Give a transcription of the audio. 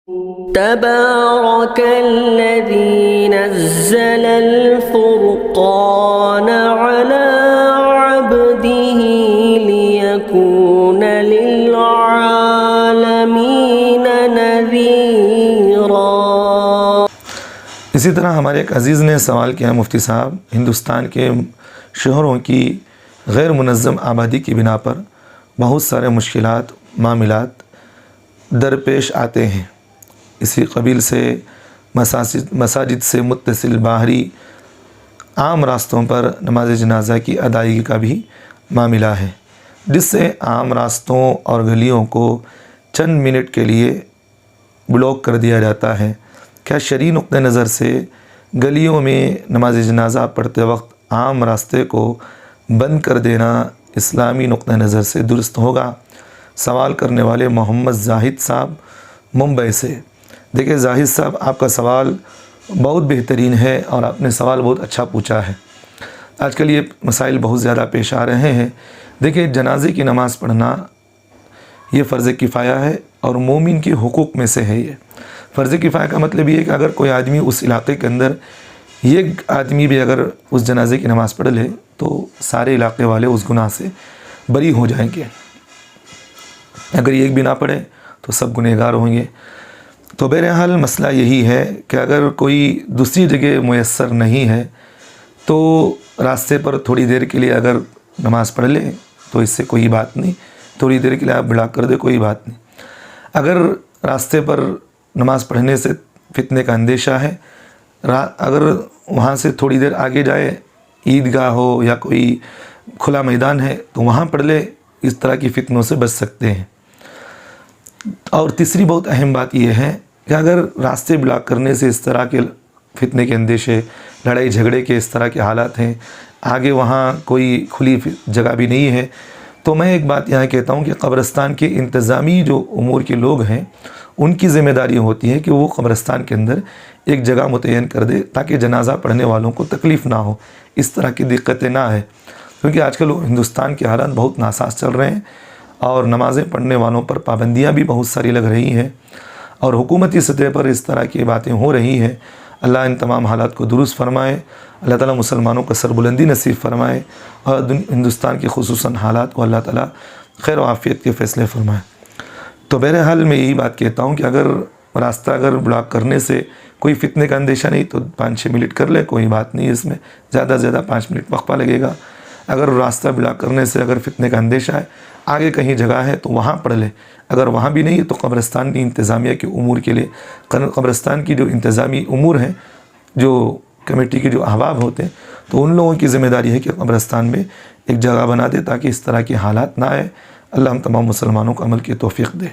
تبارك الذي نزل الفرقان على عبده ليكون للعالمين نذيرا۔ اسی طرح ہمارے ایک عزیز نے سوال کیا مفتی صاحب، ہندوستان کے شہروں کی غیر منظم آبادی کی بنا پر بہت سارے مشکلات معاملات درپیش آتے ہیں۔ اسی قبیل سے مساجد سے متصل باہری عام راستوں پر نماز جنازہ کی ادائیگی کا بھی معاملہ ہے، جس سے عام راستوں اور گلیوں کو چند منٹ کے لیے بلاک کر دیا جاتا ہے۔ کیا شرعی نقطہ نظر سے گلیوں میں نماز جنازہ پڑھتے وقت عام راستے کو بند کر دینا اسلامی نقطہ نظر سے درست ہوگا؟ سوال کرنے والے محمد زاہد صاحب ممبئی سے۔ دیکھیں زاہد صاحب، آپ کا سوال بہت بہترین ہے اور آپ نے سوال بہت اچھا پوچھا ہے۔ آج کل یہ مسائل بہت زیادہ پیش آ رہے ہیں۔ دیکھیں جنازے کی نماز پڑھنا یہ فرض کفایہ ہے اور مومن کے حقوق میں سے ہے۔ یہ فرض کفایہ کا مطلب یہ ہے کہ اگر کوئی آدمی اس علاقے کے اندر ایک آدمی بھی اگر اس جنازے کی نماز پڑھ لے تو سارے علاقے والے اس گناہ سے بری ہو جائیں گے۔ اگر ایک بھی نہ پڑھے تو سب گنہگار ہوں گے۔ تو بہرحال مسئلہ یہی ہے کہ اگر کوئی دوسری جگہ میسر نہیں ہے تو راستے پر تھوڑی دیر کے لیے اگر نماز پڑھ لے تو اس سے کوئی بات نہیں، تھوڑی دیر کے لیے آپ بلاک کر دے کوئی بات نہیں۔ اگر راستے پر نماز پڑھنے سے فتنے کا اندیشہ ہے، اگر وہاں سے تھوڑی دیر آگے جائے، عیدگاہ ہو یا کوئی کھلا میدان ہے تو وہاں پڑھ لے، اس طرح کی فتنوں سے بچ سکتے ہیں۔ اور تیسری بہت اہم بات یہ ہے کہ اگر راستے بلاک کرنے سے اس طرح کے فتنے کے اندیشے، لڑائی جھگڑے کے اس طرح کے حالات ہیں، آگے وہاں کوئی کھلی جگہ بھی نہیں ہے، تو میں ایک بات یہاں کہتا ہوں کہ قبرستان کے انتظامی جو امور کے لوگ ہیں ان کی ذمہ داری ہوتی ہے کہ وہ قبرستان کے اندر ایک جگہ متعین کر دے تاکہ جنازہ پڑھنے والوں کو تکلیف نہ ہو، اس طرح کی دقتیں نہ آئے، کیونکہ آج کل ہندوستان کے حالات بہت ناساز چل رہے ہیں اور نمازیں پڑھنے والوں پر پابندیاں بھی بہت ساری لگ رہی ہیں اور حکومتی سطح پر اس طرح کی باتیں ہو رہی ہیں۔ اللہ ان تمام حالات کو درست فرمائے، اللہ تعالیٰ مسلمانوں کو سربلندی نصیب فرمائے اور ہندوستان کے خصوصاً حالات کو اللہ تعالیٰ خیر و عافیت کے فیصلے فرمائے۔ تو بہرحال میں یہی بات کہتا ہوں کہ اگر راستہ اگر بلاک کرنے سے کوئی فتنے کا اندیشہ نہیں تو 5-6 منٹ کر لے، کوئی بات نہیں، اس میں زیادہ سے زیادہ 5 منٹ وقفہ لگے گا۔ اگر راستہ بلاک کرنے سے اگر فتنے کا اندیشہ ہے، آگے کہیں جگہ ہے تو وہاں پڑھ لے، اگر وہاں بھی نہیں ہے تو قبرستان کی انتظامیہ کے امور کے لیے، قبرستان کی جو انتظامی امور ہیں، جو کمیٹی کے جو احباب ہوتے ہیں، تو ان لوگوں کی ذمہ داری ہے کہ قبرستان میں ایک جگہ بنا دے تاکہ اس طرح کے حالات نہ آئے۔ اللہ ہم تمام مسلمانوں کو عمل کی توفیق دے۔